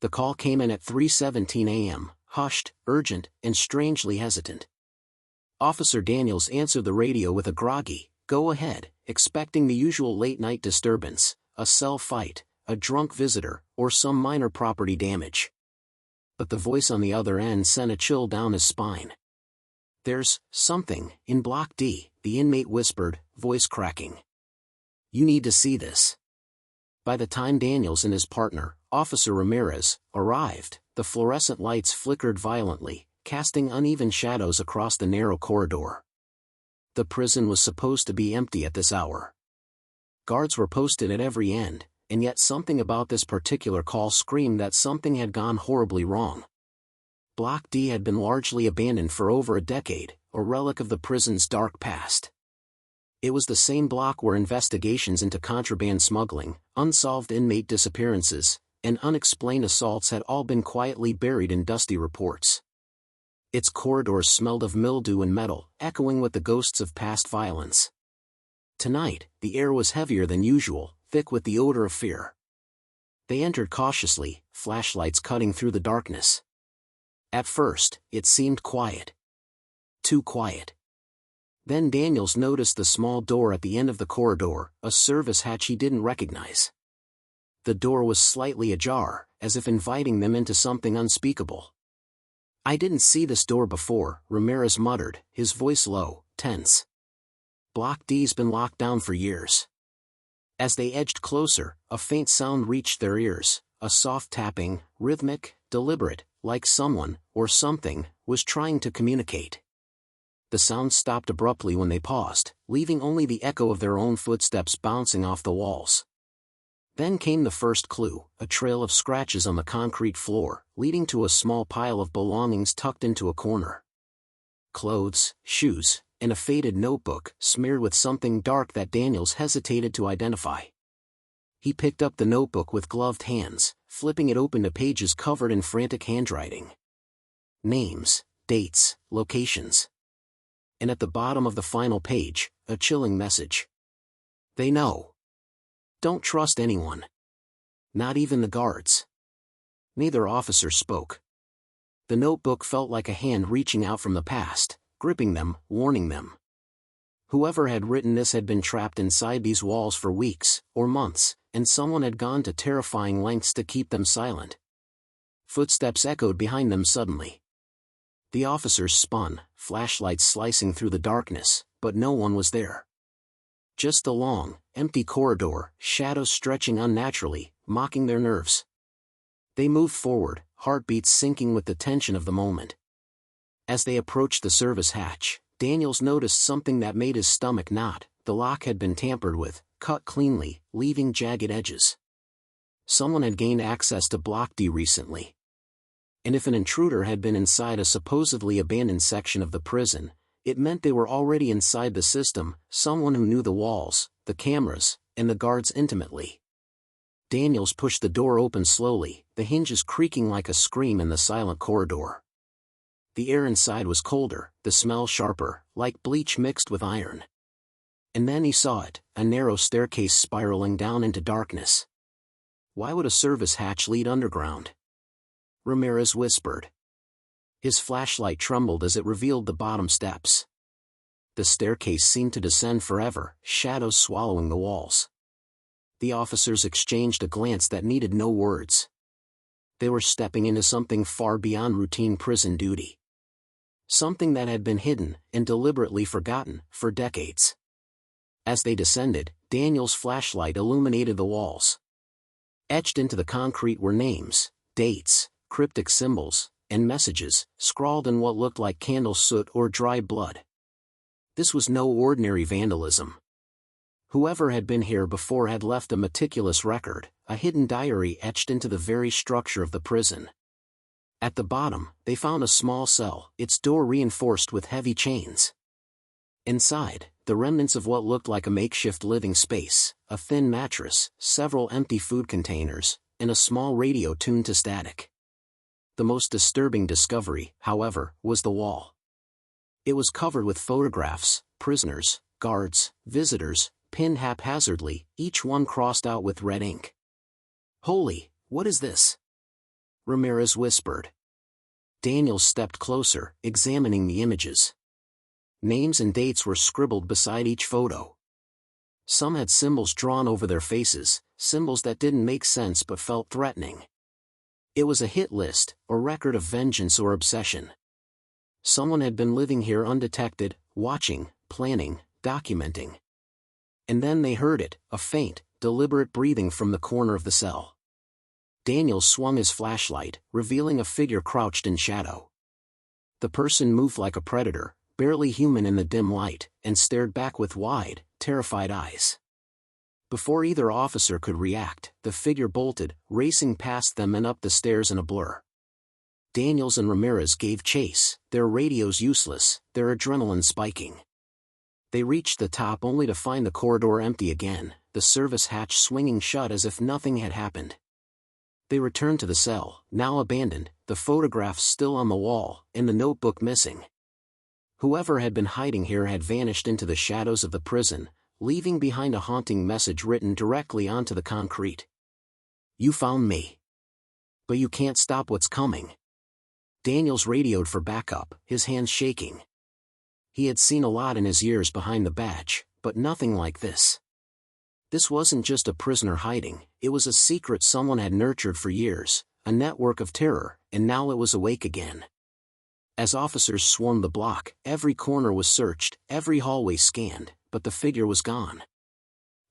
The call came in at 3:17 a.m., hushed, urgent, and strangely hesitant. Officer Daniels answered the radio with a groggy, "Go ahead," expecting the usual late-night disturbance, a cell fight, a drunk visitor, or some minor property damage. But the voice on the other end sent a chill down his spine. "There's something in Block D," the inmate whispered, voice cracking. "You need to see this." By the time Daniels and his partner, Officer Ramirez, arrived, the fluorescent lights flickered violently, casting uneven shadows across the narrow corridor. The prison was supposed to be empty at this hour. Guards were posted at every end, and yet something about this particular call screamed that something had gone horribly wrong. Block D had been largely abandoned for over a decade, a relic of the prison's dark past. It was the same block where investigations into contraband smuggling, unsolved inmate disappearances, and unexplained assaults had all been quietly buried in dusty reports. Its corridors smelled of mildew and metal, echoing with the ghosts of past violence. Tonight, the air was heavier than usual, thick with the odor of fear. They entered cautiously, flashlights cutting through the darkness. At first, it seemed quiet. Too quiet. Then Daniels noticed the small door at the end of the corridor, a service hatch he didn't recognize. The door was slightly ajar, as if inviting them into something unspeakable. "I didn't see this door before," Ramirez muttered, his voice low, tense. "Block D's been locked down for years." As they edged closer, a faint sound reached their ears, a soft tapping, rhythmic, deliberate, like someone, or something, was trying to communicate. The sound stopped abruptly when they paused, leaving only the echo of their own footsteps bouncing off the walls. Then came the first clue, a trail of scratches on the concrete floor, leading to a small pile of belongings tucked into a corner. Clothes, shoes, and a faded notebook, smeared with something dark that Daniels hesitated to identify. He picked up the notebook with gloved hands, flipping it open to pages covered in frantic handwriting. Names, dates, locations. And at the bottom of the final page, a chilling message. "They know. Don't trust anyone. Not even the guards." Neither officer spoke. The notebook felt like a hand reaching out from the past, gripping them, warning them. Whoever had written this had been trapped inside these walls for weeks, or months, and someone had gone to terrifying lengths to keep them silent. Footsteps echoed behind them suddenly. The officers spun, flashlights slicing through the darkness, but no one was there. Just the long, empty corridor, shadows stretching unnaturally, mocking their nerves. They moved forward, heartbeats syncing with the tension of the moment. As they approached the service hatch, Daniels noticed something that made his stomach knot. The lock had been tampered with, cut cleanly, leaving jagged edges. Someone had gained access to Block D recently. And if an intruder had been inside a supposedly abandoned section of the prison, it meant they were already inside the system, someone who knew the walls, the cameras, and the guards intimately. Daniels pushed the door open slowly, the hinges creaking like a scream in the silent corridor. The air inside was colder, the smell sharper, like bleach mixed with iron. And then he saw it, a narrow staircase spiraling down into darkness. Why would a service hatch lead underground? Ramirez whispered. His flashlight trembled as it revealed the bottom steps. The staircase seemed to descend forever, shadows swallowing the walls. The officers exchanged a glance that needed no words. They were stepping into something far beyond routine prison duty. Something that had been hidden, and deliberately forgotten, for decades. As they descended, Daniel's flashlight illuminated the walls. Etched into the concrete were names, dates, cryptic symbols, and messages, scrawled in what looked like candle soot or dry blood. This was no ordinary vandalism. Whoever had been here before had left a meticulous record, a hidden diary etched into the very structure of the prison. At the bottom, they found a small cell, its door reinforced with heavy chains. Inside, the remnants of what looked like a makeshift living space, a thin mattress, several empty food containers, and a small radio tuned to static. The most disturbing discovery, however, was the wall. It was covered with photographs, prisoners, guards, visitors, pinned haphazardly, each one crossed out with red ink. "Holy, what is this?" Ramirez whispered. Daniels stepped closer, examining the images. Names and dates were scribbled beside each photo. Some had symbols drawn over their faces, symbols that didn't make sense but felt threatening. It was a hit list, a record of vengeance or obsession. Someone had been living here undetected, watching, planning, documenting. And then they heard it, a faint, deliberate breathing from the corner of the cell. Daniels swung his flashlight, revealing a figure crouched in shadow. The person moved like a predator, barely human in the dim light, and stared back with wide, terrified eyes. Before either officer could react, the figure bolted, racing past them and up the stairs in a blur. Daniels and Ramirez gave chase, their radios useless, their adrenaline spiking. They reached the top only to find the corridor empty again, the service hatch swinging shut as if nothing had happened. They returned to the cell, now abandoned, the photographs still on the wall, and the notebook missing. Whoever had been hiding here had vanished into the shadows of the prison, leaving behind a haunting message written directly onto the concrete. You found me. But you can't stop what's coming. Daniels radioed for backup, his hands shaking. He had seen a lot in his years behind the badge, but nothing like this. This wasn't just a prisoner hiding, it was a secret someone had nurtured for years, a network of terror, and now it was awake again. As officers swarmed the block, every corner was searched, every hallway scanned, but the figure was gone.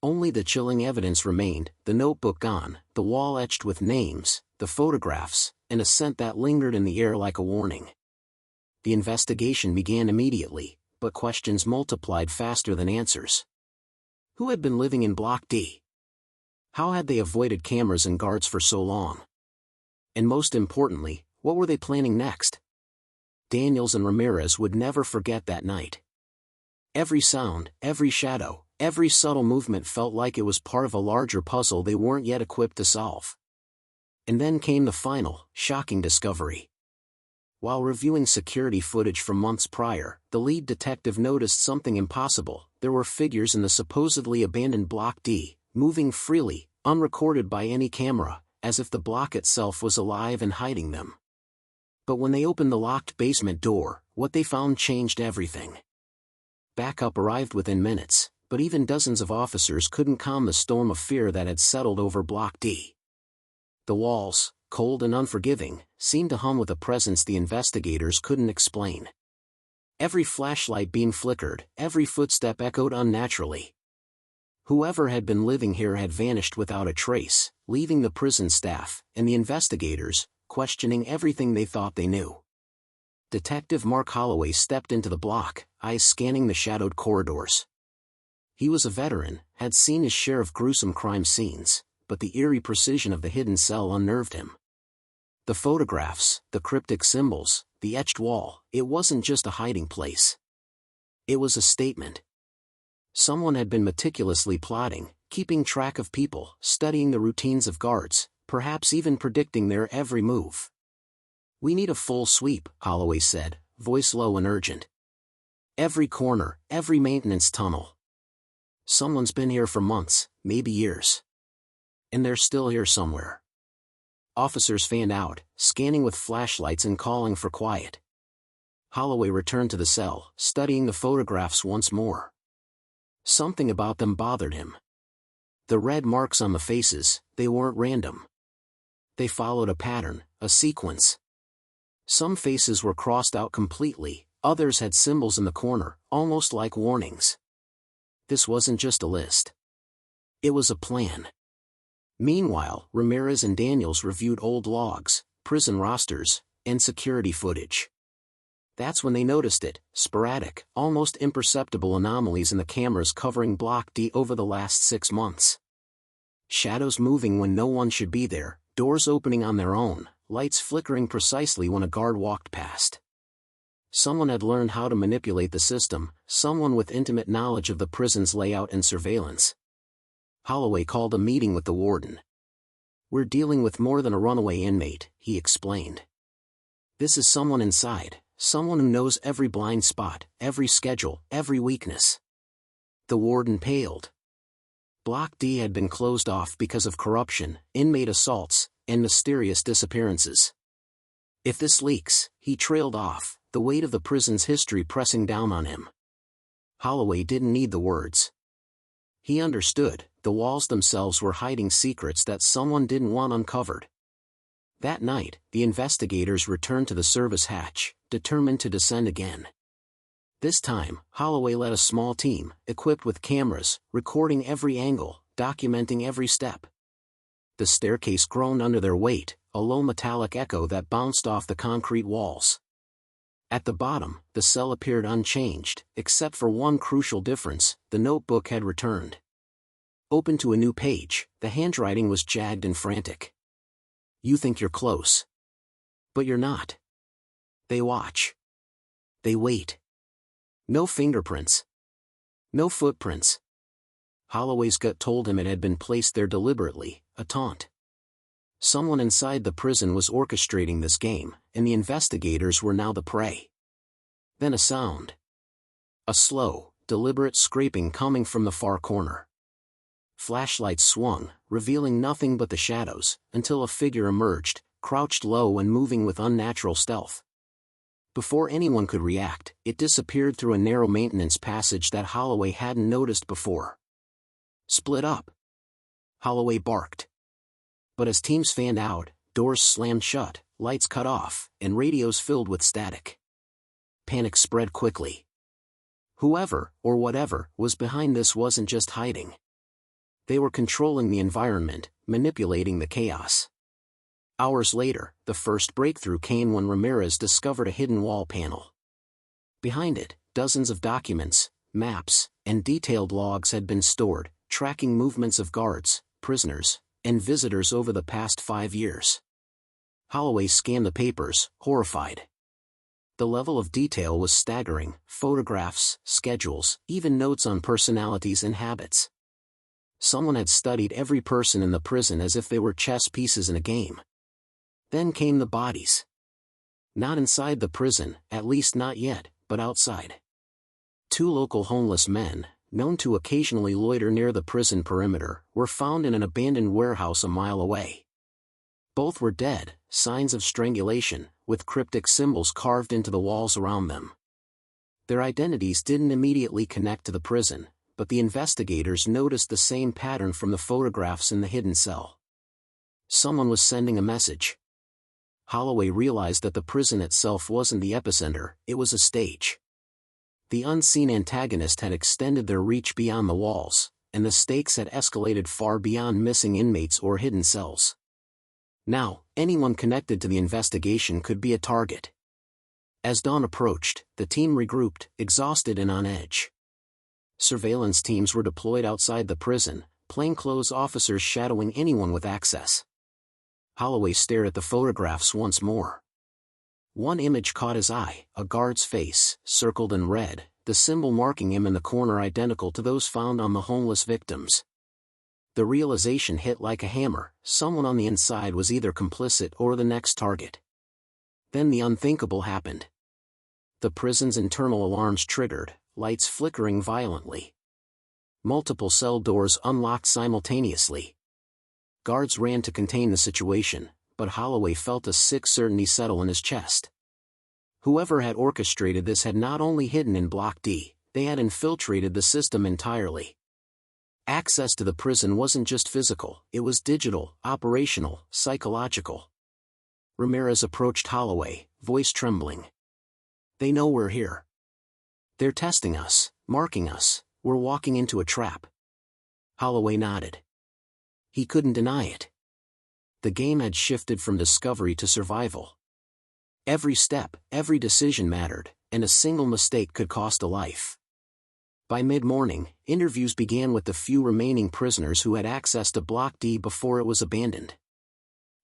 Only the chilling evidence remained, the notebook gone, the wall etched with names, the photographs, and a scent that lingered in the air like a warning. The investigation began immediately, but questions multiplied faster than answers. Who had been living in Block D? How had they avoided cameras and guards for so long? And most importantly, what were they planning next? Daniels and Ramirez would never forget that night. Every sound, every shadow, every subtle movement felt like it was part of a larger puzzle they weren't yet equipped to solve. And then came the final, shocking discovery. While reviewing security footage from months prior, the lead detective noticed something impossible. There were figures in the supposedly abandoned Block D, moving freely, unrecorded by any camera, as if the block itself was alive and hiding them. But when they opened the locked basement door, what they found changed everything. Backup arrived within minutes, but even dozens of officers couldn't calm the storm of fear that had settled over Block D. The walls, cold and unforgiving, seemed to hum with a presence the investigators couldn't explain. Every flashlight beam flickered, every footstep echoed unnaturally. Whoever had been living here had vanished without a trace, leaving the prison staff, and the investigators, questioning everything they thought they knew. Detective Mark Holloway stepped into the block, eyes scanning the shadowed corridors. He was a veteran, had seen his share of gruesome crime scenes, but the eerie precision of the hidden cell unnerved him. The photographs, the cryptic symbols, the etched wall, it wasn't just a hiding place. It was a statement. Someone had been meticulously plotting, keeping track of people, studying the routines of guards, perhaps even predicting their every move. We need a full sweep, Holloway said, voice low and urgent. Every corner, every maintenance tunnel. Someone's been here for months, maybe years. And they're still here somewhere. Officers fanned out, scanning with flashlights and calling for quiet. Holloway returned to the cell, studying the photographs once more. Something about them bothered him. The red marks on the faces, they weren't random. They followed a pattern, a sequence. Some faces were crossed out completely, others had symbols in the corner, almost like warnings. This wasn't just a list. It was a plan. Meanwhile, Ramirez and Daniels reviewed old logs, prison rosters, and security footage. That's when they noticed it, sporadic, almost imperceptible anomalies in the cameras covering Block D over the last 6 months. Shadows moving when no one should be there, doors opening on their own, lights flickering precisely when a guard walked past. Someone had learned how to manipulate the system, someone with intimate knowledge of the prison's layout and surveillance. Holloway called a meeting with the warden. We're dealing with more than a runaway inmate, he explained. This is someone inside, someone who knows every blind spot, every schedule, every weakness. The warden paled. Block D had been closed off because of corruption, inmate assaults, and mysterious disappearances. If this leaks, he trailed off, the weight of the prison's history pressing down on him. Holloway didn't need the words. He understood, the walls themselves were hiding secrets that someone didn't want uncovered. That night, the investigators returned to the service hatch, determined to descend again. This time, Holloway led a small team, equipped with cameras, recording every angle, documenting every step. The staircase groaned under their weight, a low metallic echo that bounced off the concrete walls. At the bottom, the cell appeared unchanged, except for one crucial difference: the notebook had returned. Open to a new page, the handwriting was jagged and frantic. You think you're close. But you're not. They watch. They wait. No fingerprints. No footprints. Holloway's gut told him it had been placed there deliberately, a taunt. Someone inside the prison was orchestrating this game, and the investigators were now the prey. Then a sound. A slow, deliberate scraping coming from the far corner. Flashlights swung, revealing nothing but the shadows, until a figure emerged, crouched low and moving with unnatural stealth. Before anyone could react, it disappeared through a narrow maintenance passage that Holloway hadn't noticed before. Split up. Holloway barked. But as teams fanned out, doors slammed shut, lights cut off, and radios filled with static. Panic spread quickly. Whoever, or whatever, was behind this wasn't just hiding. They were controlling the environment, manipulating the chaos. Hours later, the first breakthrough came when Ramirez discovered a hidden wall panel. Behind it, dozens of documents, maps, and detailed logs had been stored, tracking movements of guards, prisoners, and visitors over the past 5 years. Holloway scanned the papers, horrified. The level of detail was staggering: photographs, schedules, even notes on personalities and habits. Someone had studied every person in the prison as if they were chess pieces in a game. Then came the bodies. Not inside the prison, at least not yet, but outside. 2 local homeless men, known to occasionally loiter near the prison perimeter, were found in an abandoned warehouse a mile away. Both were dead, signs of strangulation, with cryptic symbols carved into the walls around them. Their identities didn't immediately connect to the prison, but the investigators noticed the same pattern from the photographs in the hidden cell. Someone was sending a message. Holloway realized that the prison itself wasn't the epicenter, it was a stage. The unseen antagonist had extended their reach beyond the walls, and the stakes had escalated far beyond missing inmates or hidden cells. Now, anyone connected to the investigation could be a target. As dawn approached, the team regrouped, exhausted and on edge. Surveillance teams were deployed outside the prison, plainclothes officers shadowing anyone with access. Holloway stared at the photographs once more. One image caught his eye: a guard's face, circled in red, the symbol marking him in the corner identical to those found on the homeless victims. The realization hit like a hammer: someone on the inside was either complicit or the next target. Then the unthinkable happened. The prison's internal alarms triggered, lights flickering violently. Multiple cell doors unlocked simultaneously. Guards ran to contain the situation, but Holloway felt a sick certainty settle in his chest. Whoever had orchestrated this had not only hidden in Block D, they had infiltrated the system entirely. Access to the prison wasn't just physical, it was digital, operational, psychological. Ramirez approached Holloway, voice trembling. "They know we're here. They're testing us, marking us, we're walking into a trap." Holloway nodded. He couldn't deny it. The game had shifted from discovery to survival. Every step, every decision mattered, and a single mistake could cost a life. By mid-morning, interviews began with the few remaining prisoners who had access to Block D before it was abandoned.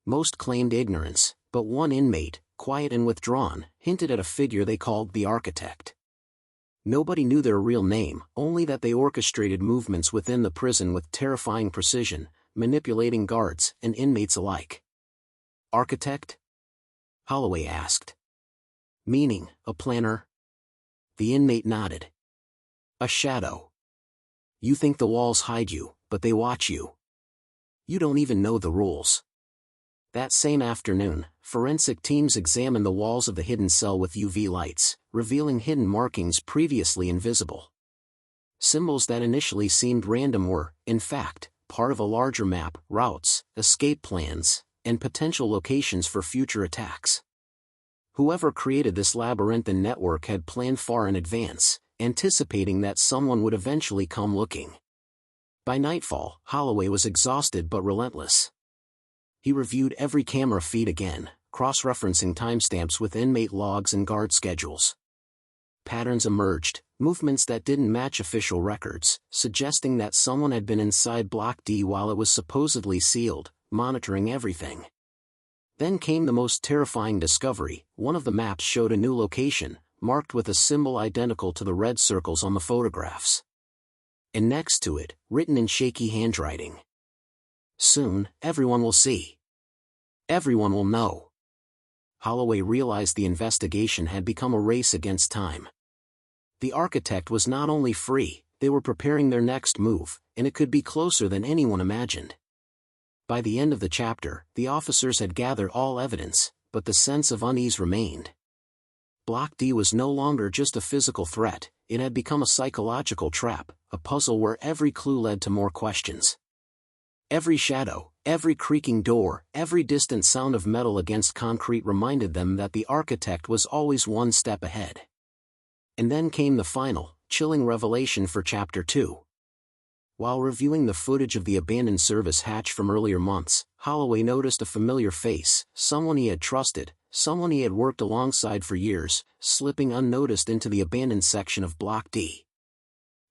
Most claimed ignorance, but one inmate, quiet and withdrawn, hinted at a figure they called the Architect. Nobody knew their real name, only that they orchestrated movements within the prison with terrifying precision, manipulating guards and inmates alike. "Architect?" Holloway asked. "Meaning, a planner?" The inmate nodded. "A shadow. You think the walls hide you, but they watch you. You don't even know the rules. That same afternoon, forensic teams examined the walls of the hidden cell with UV lights, revealing hidden markings previously invisible. Symbols that initially seemed random were, in fact, part of a larger map, routes, escape plans, and potential locations for future attacks. Whoever created this labyrinthine network had planned far in advance, anticipating that someone would eventually come looking. By nightfall, Holloway was exhausted but relentless. He reviewed every camera feed again, cross-referencing timestamps with inmate logs and guard schedules. Patterns emerged, movements that didn't match official records, suggesting that someone had been inside Block D while it was supposedly sealed, monitoring everything. Then came the most terrifying discovery. One of the maps showed a new location, marked with a symbol identical to the red circles on the photographs. And next to it, written in shaky handwriting. "Soon, everyone will see. Everyone will know." Holloway realized the investigation had become a race against time. The architect was not only free, they were preparing their next move, and it could be closer than anyone imagined. By the end of the chapter, the officers had gathered all evidence, but the sense of unease remained. Block D was no longer just a physical threat, it had become a psychological trap, a puzzle where every clue led to more questions. Every shadow, every creaking door, every distant sound of metal against concrete reminded them that the architect was always one step ahead. And then came the final, chilling revelation for Chapter 2. While reviewing the footage of the abandoned service hatch from earlier months, Holloway noticed a familiar face, someone he had trusted, someone he had worked alongside for years, slipping unnoticed into the abandoned section of Block D.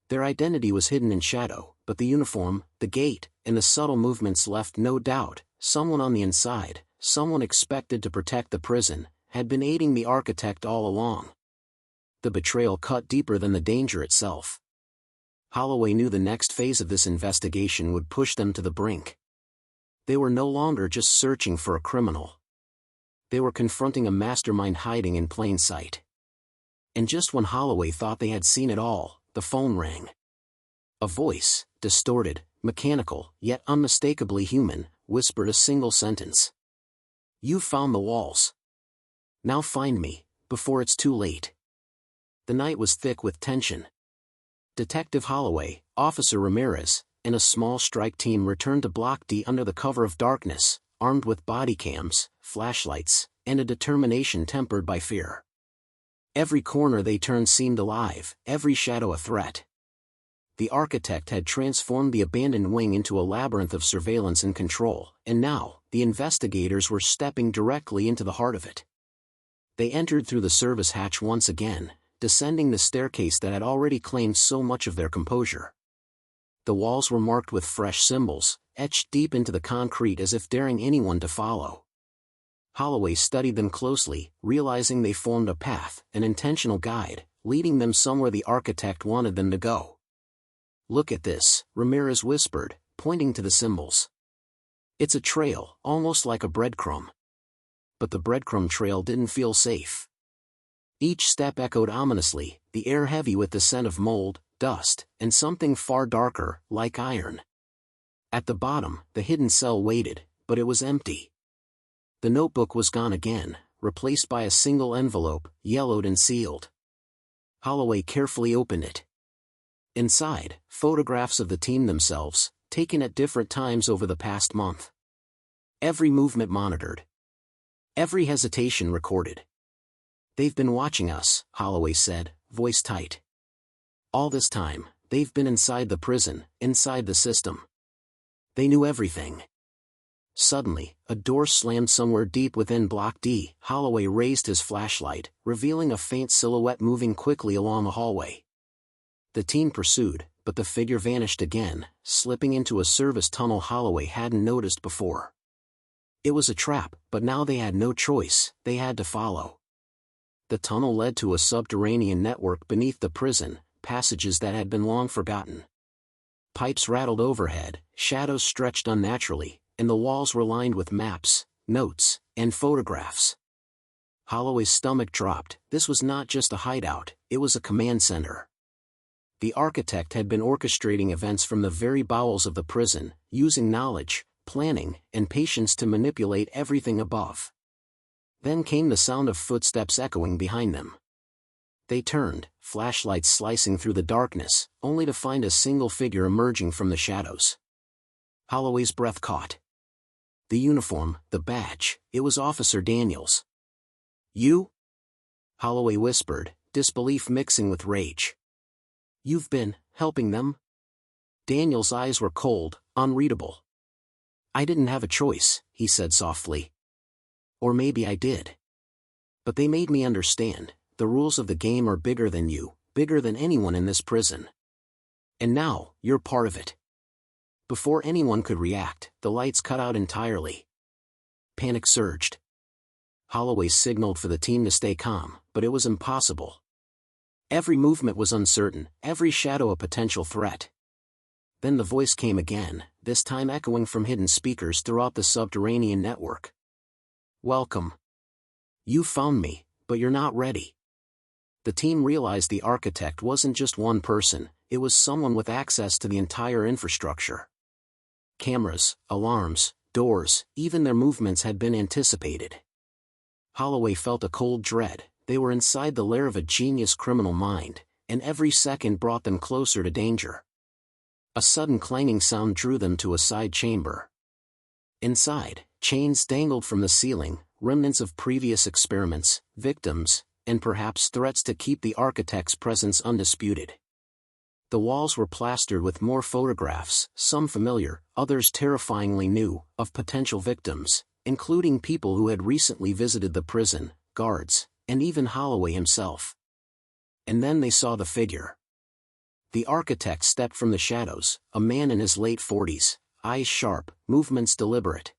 Their identity was hidden in shadow, but the uniform, the gait, and the subtle movements left no doubt. Someone on the inside, someone expected to protect the prison, had been aiding the architect all along. The betrayal cut deeper than the danger itself. Holloway knew the next phase of this investigation would push them to the brink. They were no longer just searching for a criminal. They were confronting a mastermind hiding in plain sight. And just when Holloway thought they had seen it all, the phone rang. A voice, distorted, mechanical, yet unmistakably human, whispered a single sentence. "You've found the walls. Now find me, before it's too late." The night was thick with tension. Detective Holloway, Officer Ramirez, and a small strike team returned to Block D under the cover of darkness, armed with body cams, flashlights, and a determination tempered by fear. Every corner they turned seemed alive, every shadow a threat. The architect had transformed the abandoned wing into a labyrinth of surveillance and control, and now, the investigators were stepping directly into the heart of it. They entered through the service hatch once again, descending the staircase that had already claimed so much of their composure. The walls were marked with fresh symbols, etched deep into the concrete as if daring anyone to follow. Holloway studied them closely, realizing they formed a path, an intentional guide, leading them somewhere the architect wanted them to go. "Look at this," Ramirez whispered, pointing to the symbols. "It's a trail, almost like a breadcrumb." But the breadcrumb trail didn't feel safe. Each step echoed ominously, the air heavy with the scent of mold, dust, and something far darker, like iron. At the bottom, the hidden cell waited, but it was empty. The notebook was gone again, replaced by a single envelope, yellowed and sealed. Holloway carefully opened it. Inside, photographs of the team themselves, taken at different times over the past month. Every movement monitored. Every hesitation recorded. "They've been watching us," Holloway said, voice tight. "All this time, they've been inside the prison, inside the system. They knew everything." Suddenly, a door slammed somewhere deep within Block D. Holloway raised his flashlight, revealing a faint silhouette moving quickly along a hallway. The team pursued, but the figure vanished again, slipping into a service tunnel Holloway hadn't noticed before. It was a trap, but now they had no choice, they had to follow. The tunnel led to a subterranean network beneath the prison, passages that had been long forgotten. Pipes rattled overhead, shadows stretched unnaturally, and the walls were lined with maps, notes, and photographs. Holloway's stomach dropped. This was not just a hideout, it was a command center. The architect had been orchestrating events from the very bowels of the prison, using knowledge, planning, and patience to manipulate everything above. Then came the sound of footsteps echoing behind them. They turned, flashlights slicing through the darkness, only to find a single figure emerging from the shadows. Holloway's breath caught. The uniform, the badge, it was Officer Daniels. "You?" Holloway whispered, disbelief mixing with rage. "You've been helping them?" Daniels' eyes were cold, unreadable. "I didn't have a choice," he said softly. "Or maybe I did. But they made me understand, the rules of the game are bigger than you, bigger than anyone in this prison. And now, you're part of it." Before anyone could react, the lights cut out entirely. Panic surged. Holloway signaled for the team to stay calm, but it was impossible. Every movement was uncertain, every shadow a potential threat. Then the voice came again, this time echoing from hidden speakers throughout the subterranean network. "Welcome. You found me, but you're not ready." The team realized the architect wasn't just one person, it was someone with access to the entire infrastructure. Cameras, alarms, doors, even their movements had been anticipated. Holloway felt a cold dread. They were inside the lair of a genius criminal mind, and every second brought them closer to danger. A sudden clanging sound drew them to a side chamber. Inside, chains dangled from the ceiling, remnants of previous experiments, victims, and perhaps threats to keep the architect's presence undisputed. The walls were plastered with more photographs, some familiar, others terrifyingly new, of potential victims, including people who had recently visited the prison, guards, and even Holloway himself. And then they saw the figure. The architect stepped from the shadows, a man in his late 40s, eyes sharp, movements deliberate.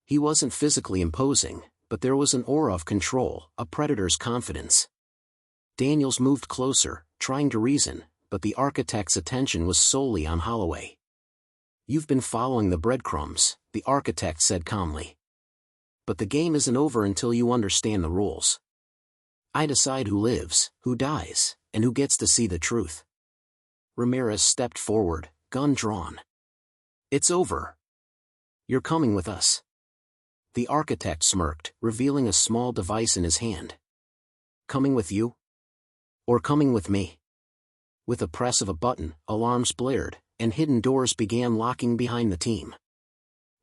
He wasn't physically imposing, but there was an aura of control, a predator's confidence. Daniels moved closer, trying to reason, but the architect's attention was solely on Holloway. "You've been following the breadcrumbs," the architect said calmly. "But the game isn't over until you understand the rules. I decide who lives, who dies, and who gets to see the truth." Ramirez stepped forward, gun drawn. "It's over. You're coming with us." The architect smirked, revealing a small device in his hand. "Coming with you? Or coming with me?" With a press of a button, alarms blared, and hidden doors began locking behind the team.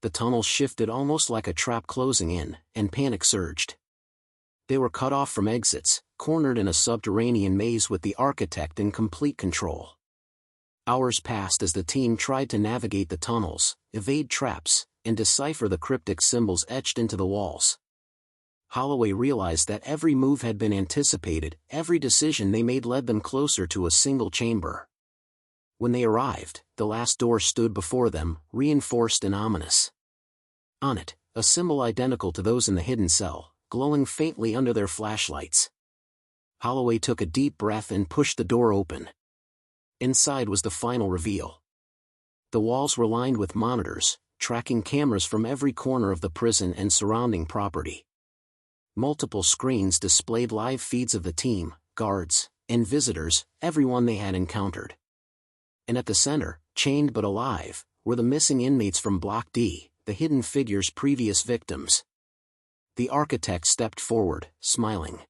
The tunnels shifted almost like a trap closing in, and panic surged. They were cut off from exits, cornered in a subterranean maze with the architect in complete control. Hours passed as the team tried to navigate the tunnels, evade traps, and decipher the cryptic symbols etched into the walls. Holloway realized that every move had been anticipated, every decision they made led them closer to a single chamber. When they arrived, the last door stood before them, reinforced and ominous. On it, a symbol identical to those in the hidden cell, glowing faintly under their flashlights. Holloway took a deep breath and pushed the door open. Inside was the final reveal. The walls were lined with monitors, tracking cameras from every corner of the prison and surrounding property. Multiple screens displayed live feeds of the team, guards, and visitors, everyone they had encountered. And at the center, chained but alive, were the missing inmates from Block D, the hidden figures' previous victims. The architect stepped forward, smiling.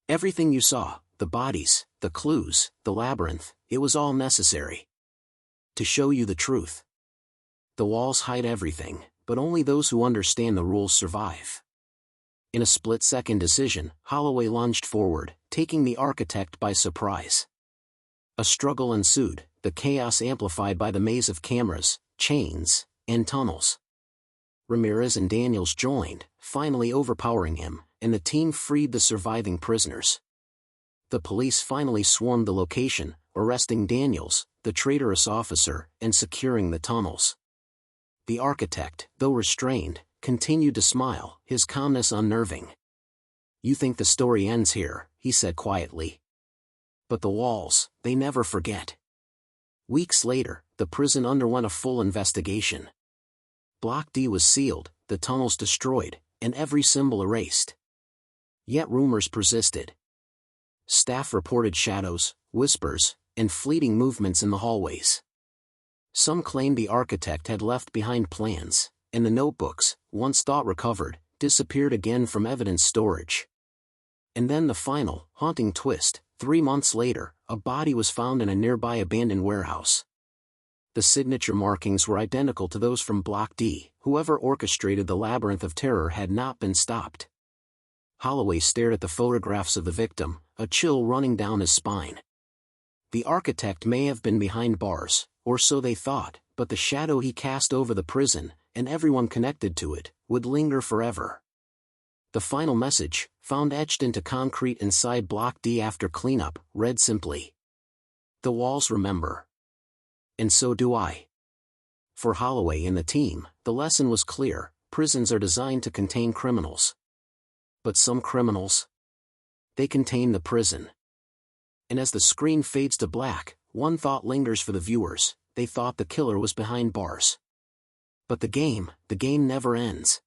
"Everything you saw, the bodies, the clues, the labyrinth, it was all necessary to show you the truth. The walls hide everything, but only those who understand the rules survive." In a split-second decision, Holloway lunged forward, taking the architect by surprise. A struggle ensued, the chaos amplified by the maze of cameras, chains, and tunnels. Ramirez and Daniels joined, finally overpowering him, and the team freed the surviving prisoners. The police finally swarmed the location, arresting Daniels, the traitorous officer, and securing the tunnels. The architect, though restrained, continued to smile, his calmness unnerving. "You think the story ends here," he said quietly. "But the walls, they never forget." Weeks later, the prison underwent a full investigation. Block D was sealed, the tunnels destroyed, and every symbol erased. Yet rumors persisted. Staff reported shadows, whispers, and fleeting movements in the hallways. Some claim the architect had left behind plans, and the notebooks, once thought recovered, disappeared again from evidence storage. And then the final, haunting twist: 3 months later, a body was found in a nearby abandoned warehouse. The signature markings were identical to those from Block D. Whoever orchestrated the labyrinth of terror had not been stopped. Holloway stared at the photographs of the victim, a chill running down his spine. The architect may have been behind bars, or so they thought, but the shadow he cast over the prison, and everyone connected to it, would linger forever. The final message, found etched into concrete inside Block D after cleanup, read simply: "The walls remember. And so do I." For Holloway and the team, the lesson was clear: prisons are designed to contain criminals. But some criminals? They contain the prison. And as the screen fades to black, one thought lingers for the viewers: they thought the killer was behind bars. But the game never ends.